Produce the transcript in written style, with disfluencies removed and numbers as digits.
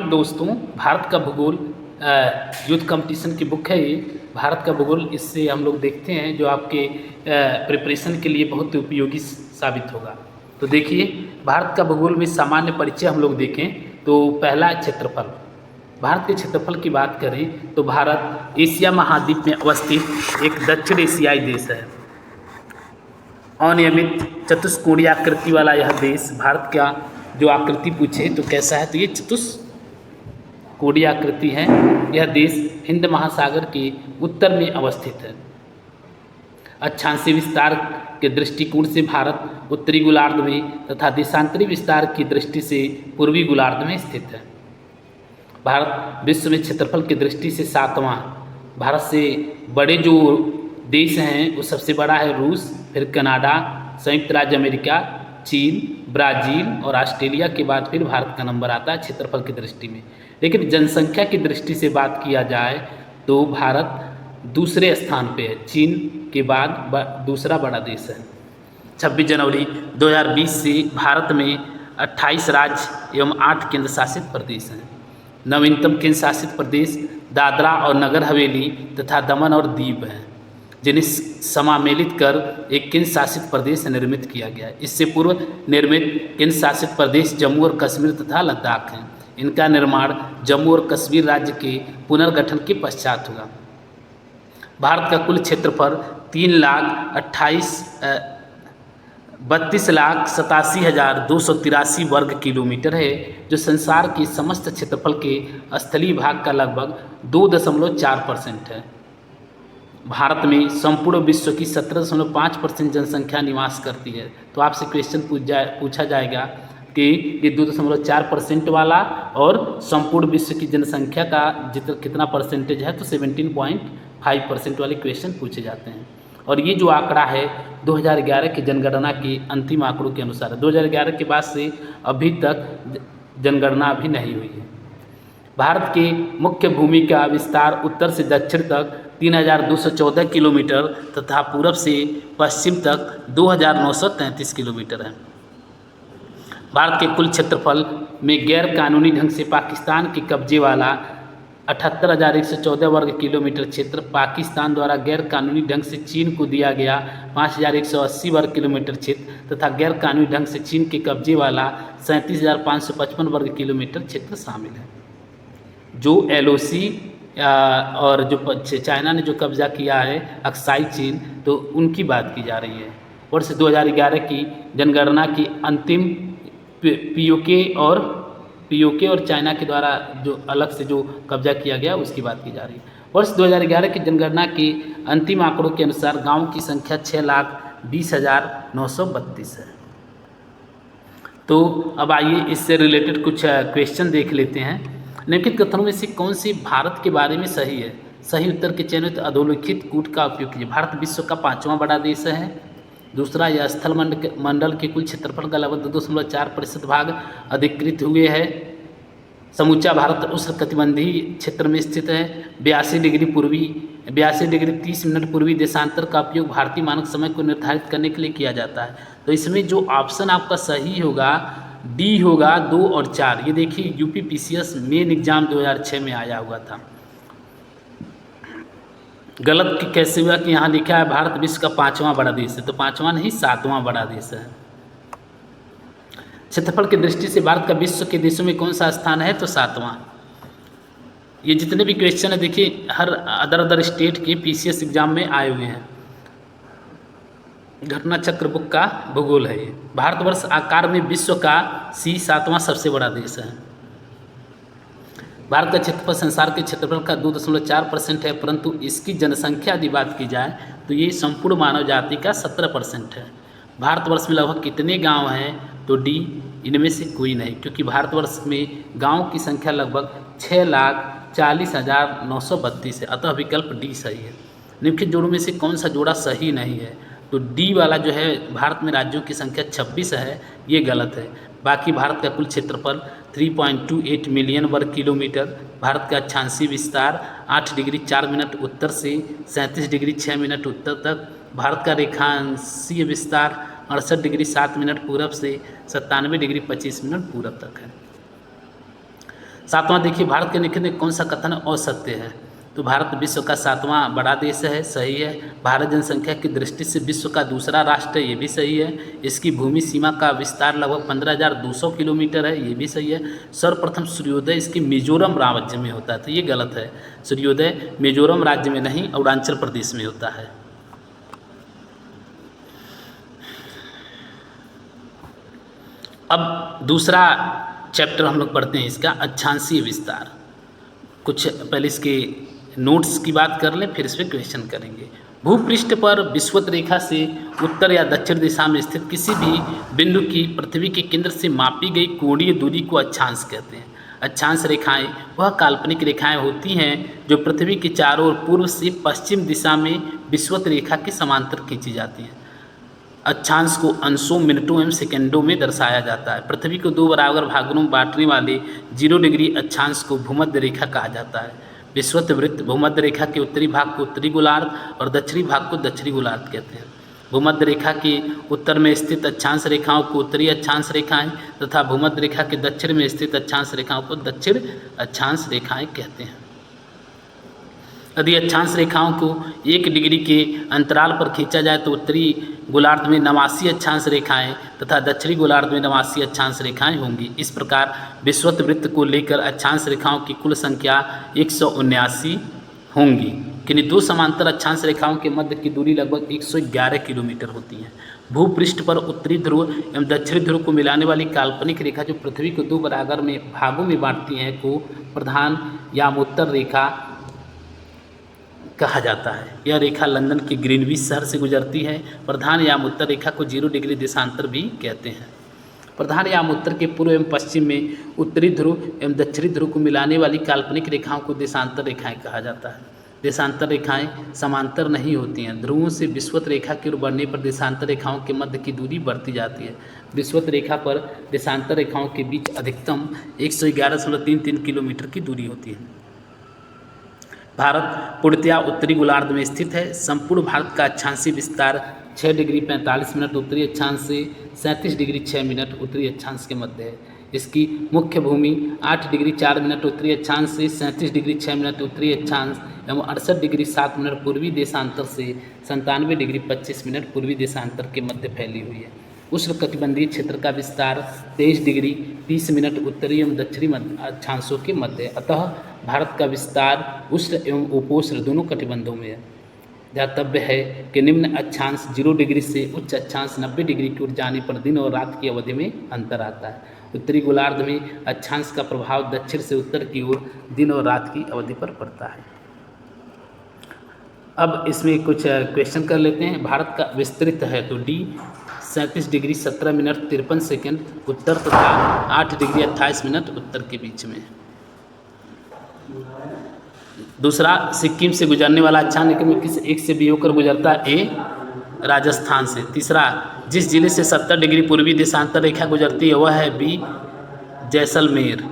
दोस्तों, भारत का भूगोल यूथ कंपटीशन की बुक है ये, भारत का भूगोल। इससे हम लोग देखते हैं जो आपके प्रिपरेशन के लिए बहुत उपयोगी साबित होगा। तो देखिए, भारत का भूगोल में सामान्य परिचय हम लोग देखें तो पहला क्षेत्रफल। भारत के क्षेत्रफल की बात करें तो भारत एशिया महाद्वीप में अवस्थित एक दक्षिण एशियाई देश है। अनियमित चतुष्कोणीय आकृति वाला यह देश, भारत का जो आकृति पूछे तो कैसा है, तो ये चतुष्कोणीय आकृति है। यह देश हिंद महासागर के उत्तर में अवस्थित है। अक्षांशीय विस्तार के दृष्टिकोण से भारत उत्तरी गोलार्ध में तथा देशांतरी विस्तार की दृष्टि से पूर्वी गोलार्ध में स्थित है। भारत विश्व में क्षेत्रफल की दृष्टि से सातवां। भारत से बड़े जो देश हैं वो सबसे बड़ा है रूस, फिर कनाडा, संयुक्त राज्य अमेरिका, चीन, ब्राज़ील और ऑस्ट्रेलिया के बाद फिर भारत का नंबर आता है क्षेत्रफल की दृष्टि में। लेकिन जनसंख्या की दृष्टि से बात किया जाए तो भारत दूसरे स्थान पे है, चीन के बाद दूसरा बड़ा देश है। 26 जनवरी 2020 से भारत में 28 राज्य एवं 8 केंद्र शासित प्रदेश हैं। नवीनतम केंद्र शासित प्रदेश दादरा और नगर हवेली तथा दमन और दीव हैं, जिन्हें समामेलित कर एक केंद्र शासित प्रदेश निर्मित किया गया है। इससे पूर्व निर्मित केंद्र शासित प्रदेश जम्मू और कश्मीर तथा लद्दाख हैं। इनका निर्माण जम्मू और कश्मीर राज्य के पुनर्गठन के पश्चात हुआ। भारत का कुल क्षेत्रफल 32,87,283 वर्ग किलोमीटर है, जो संसार के समस्त क्षेत्रफल के स्थलीय भाग का लगभग 2.4% है। भारत में संपूर्ण विश्व की 17.5% जनसंख्या निवास करती है। तो आपसे क्वेश्चन पूछा जाएगा कि ये 2.4% वाला और संपूर्ण विश्व की जनसंख्या का कितना परसेंटेज है, तो 17.5% वाले क्वेश्चन पूछे जाते हैं। और ये जो आंकड़ा है 2011 की जनगणना के अंतिम आंकड़ों के अनुसार है। 2011 के बाद से अभी तक जनगणना अभी नहीं हुई है। भारत के मुख्य भूमि का विस्तार उत्तर से दक्षिण तक 3,214 किलोमीटर तथा पूर्व से पश्चिम तक 2,933 किलोमीटर है। भारत के कुल क्षेत्रफल में गैर कानूनी ढंग से पाकिस्तान के कब्जे वाला 78,114 वर्ग किलोमीटर क्षेत्र, पाकिस्तान द्वारा गैर कानूनी ढंग से चीन को दिया गया 5,180 वर्ग किलोमीटर क्षेत्र तथा गैर कानूनी ढंग से चीन के कब्जे वाला 37,555 वर्ग किलोमीटर क्षेत्र शामिल है। जो LOC और जो चाइना ने जो कब्जा किया है अक्साई चीन, तो उनकी बात की जा रही है। वर्ष 2011 की जनगणना की अंतिम POK और चाइना के द्वारा जो अलग से जो कब्जा किया गया उसकी बात की जा रही है। वर्ष 2011 की जनगणना के अंतिम आंकड़ों के अनुसार गांवों की संख्या 6,20,932 है। तो अब आइए इससे रिलेटेड कुछ क्वेश्चन देख लेते हैं। निम्नलिखित कथनों में से कौन सी भारत के बारे में सही है? सही उत्तर के चयनित अधोलिखित कूट का उपयोग कीजिए। भारत विश्व का 5वां बड़ा देश है। दूसरा, यह स्थल मंडल के कुल क्षेत्रफल का लगभग 2.4% भाग अधिकृत हुए है। समूचा भारत उष्णकटिबंधीय क्षेत्र में स्थित है। 82 डिग्री 30 मिनट पूर्वी देशांतर का उपयोग भारतीय मानक समय को निर्धारित करने के लिए किया जाता है। तो इसमें जो ऑप्शन आपका सही होगा डी होगा, 2 और 4। ये देखिए UPPCS मेन एग्जाम 2006 में आया हुआ था। गलत कैसे हुआ कि यहाँ लिखा है भारत विश्व का 5वां बड़ा देश है, तो 5वां नहीं 7वां बड़ा देश है। क्षेत्रफल की दृष्टि से भारत का विश्व के देशों में कौन सा स्थान है, तो 7वां। ये जितने भी क्वेश्चन है देखिए हर अदर स्टेट के PCS एग्जाम में आए हुए हैं। घटना चक्र बुक का भूगोल है ये। भारतवर्ष आकार में विश्व का 7वां सबसे बड़ा देश है। भारत का क्षेत्रफल संसार के क्षेत्रफल का 2.4% है, परंतु इसकी जनसंख्या यदि बात की जाए तो ये संपूर्ण मानव जाति का 17% है। भारतवर्ष में लगभग कितने गांव हैं, तो डी, इनमें से कोई नहीं, क्योंकि भारतवर्ष में गांव की संख्या लगभग 6,40,932 है। अतः विकल्प डी सही है। निम्नलिखित जोड़ों में से कौन सा जोड़ा सही नहीं है, तो डी वाला जो है भारत में राज्यों की संख्या 26 है, ये गलत है। बाकी भारत का कुल क्षेत्रफल 3.28 मिलियन वर्ग किलोमीटर, भारत का अक्षांशीय विस्तार 8 डिग्री 4 मिनट उत्तर से 37 डिग्री 6 मिनट उत्तर तक, भारत का रेखांशीय विस्तार 68 डिग्री 7 मिनट पूरब से 97 डिग्री 25 मिनट पूरब तक है। सातवां देखिए, भारत के निखिल में कौन सा कथन असत्य है? तो भारत विश्व का 7वां बड़ा देश है, सही है। भारत जनसंख्या की दृष्टि से विश्व का दूसरा राष्ट्र है, ये भी सही है। इसकी भूमि सीमा का विस्तार लगभग 15,200 किलोमीटर है, ये भी सही है। सर्वप्रथम सूर्योदय इसके मिजोरम राज्य में होता है, तो ये गलत है। सूर्योदय मिजोरम राज्य में नहीं, अरुणाचल प्रदेश में होता है। अब दूसरा चैप्टर हम लोग पढ़ते हैं इसका, अक्षांशीय विस्तार। कुछ पहले इसके नोट्स की बात कर लें, फिर इस पर क्वेश्चन करेंगे। भूपृष्ठ पर विषुवत रेखा से उत्तर या दक्षिण दिशा में स्थित किसी भी बिंदु की पृथ्वी के केंद्र से मापी गई कोणीय दूरी को अक्षांश कहते हैं। अक्षांश रेखाएं वह काल्पनिक रेखाएं होती हैं जो पृथ्वी के चारों ओर पूर्व से पश्चिम दिशा में विषुवत रेखा के समांतर खींची जाती हैं। अक्षांश को अंशों, मिनटों एवं सेकेंडों में दर्शाया जाता है। पृथ्वी को 2 बराबर भागों में बांटने वाले 0 डिग्री अक्षांश को भूमध्य रेखा कहा जाता है। विषुवत वृत्त भूमध्य रेखा के उत्तरी भाग को उत्तरी गोलार्ध और दक्षिणी भाग को दक्षिणी गोलार्ध कहते हैं। भूमध्य रेखा के उत्तर में स्थित अक्षांश रेखाओं को उत्तरी अक्षांश रेखाएं तथा भूमध्य रेखा के दक्षिण में स्थित अक्षांश रेखाओं को दक्षिण अक्षांश रेखाएं कहते हैं। यदि अक्षांश रेखाओं को 1 डिग्री के अंतराल पर खींचा जाए तो उत्तरी गोलार्ध में 89 अक्षांश रेखाएं तथा दक्षिणी गोलार्ध में 89 अक्षांश रेखाएं होंगी। इस प्रकार विषुवत वृत्त को लेकर अक्षांश रेखाओं की कुल संख्या 179 होंगी। किन्हीं 2 समांतर अक्षांश रेखाओं के मध्य की दूरी लगभग 111 किलोमीटर होती है। भूपृष्ठ पर उत्तरी ध्रुव एवं दक्षिणी ध्रुव को मिलाने वाली काल्पनिक रेखा जो पृथ्वी को 2 बराबर में भागों में बांटती है को प्रधान यामोत्तर रेखा कहा जाता है। यह रेखा लंदन के ग्रीनविच शहर से गुजरती है। प्रधान यामोत्तर रेखा को 0 डिग्री देशांतर भी कहते हैं। प्रधान यामोत्तर के पूर्व एवं पश्चिम में उत्तरी ध्रुव एवं दक्षिणी ध्रुव को मिलाने वाली काल्पनिक रेखाओं को देशांतर रेखाएं कहा जाता है। देशांतर रेखाएं समांतर नहीं होती हैं। ध्रुवों से विषुवत रेखा की ओर बढ़ने पर देशांतर रेखाओं के मध्य की दूरी बढ़ती जाती है। विषुवत रेखा पर देशांतर रेखाओं के बीच अधिकतम 111.33 किलोमीटर की दूरी होती है। भारत पूर्णतया उत्तरी गोलार्ध में स्थित है। संपूर्ण भारत का अक्षांशीय विस्तार 6 डिग्री 45 मिनट उत्तरी अक्षांश से 37 डिग्री 6 मिनट उत्तरी अक्षांश के मध्य है। इसकी मुख्य भूमि 8 डिग्री 4 मिनट उत्तरी अक्षांश से 37 डिग्री 6 मिनट उत्तरी अक्षांश एवं 68 डिग्री 7 मिनट पूर्वी देशांतर से 97 डिग्री 25 मिनट पूर्वी देशांतर के मध्य फैली हुई है। उष्णकटिबंधीय क्षेत्र का विस्तार 23 डिग्री 30 मिनट उत्तरी एवं दक्षिणी अक्षांशों के मध्य है। अतः भारत का विस्तार उष्ण एवं उपोष्ण दोनों कटिबंधों में है। ध्यातव्य है कि निम्न अक्षांश 0 डिग्री से उच्च अक्षांश 90 डिग्री की ओर जाने पर दिन और रात की अवधि में अंतर आता है। उत्तरी गोलार्ध में अक्षांश का प्रभाव दक्षिण से उत्तर की ओर दिन और रात की अवधि पर पड़ता है। अब इसमें कुछ क्वेश्चन कर लेते हैं। भारत का विस्तृत है तो डी 37 डिग्री 17 मिनट 53 सेकेंड उत्तर तथा 8 डिग्री 28 मिनट उत्तर के बीच में। दूसरा, सिक्किम से गुजरने वाला अक्षांश में किस एक से भी होकर गुजरता है? ए, राजस्थान से। तीसरा, जिस जिले से 70 डिग्री पूर्वी देशांतर रेखा गुजरती है वह है बी, जैसलमेर।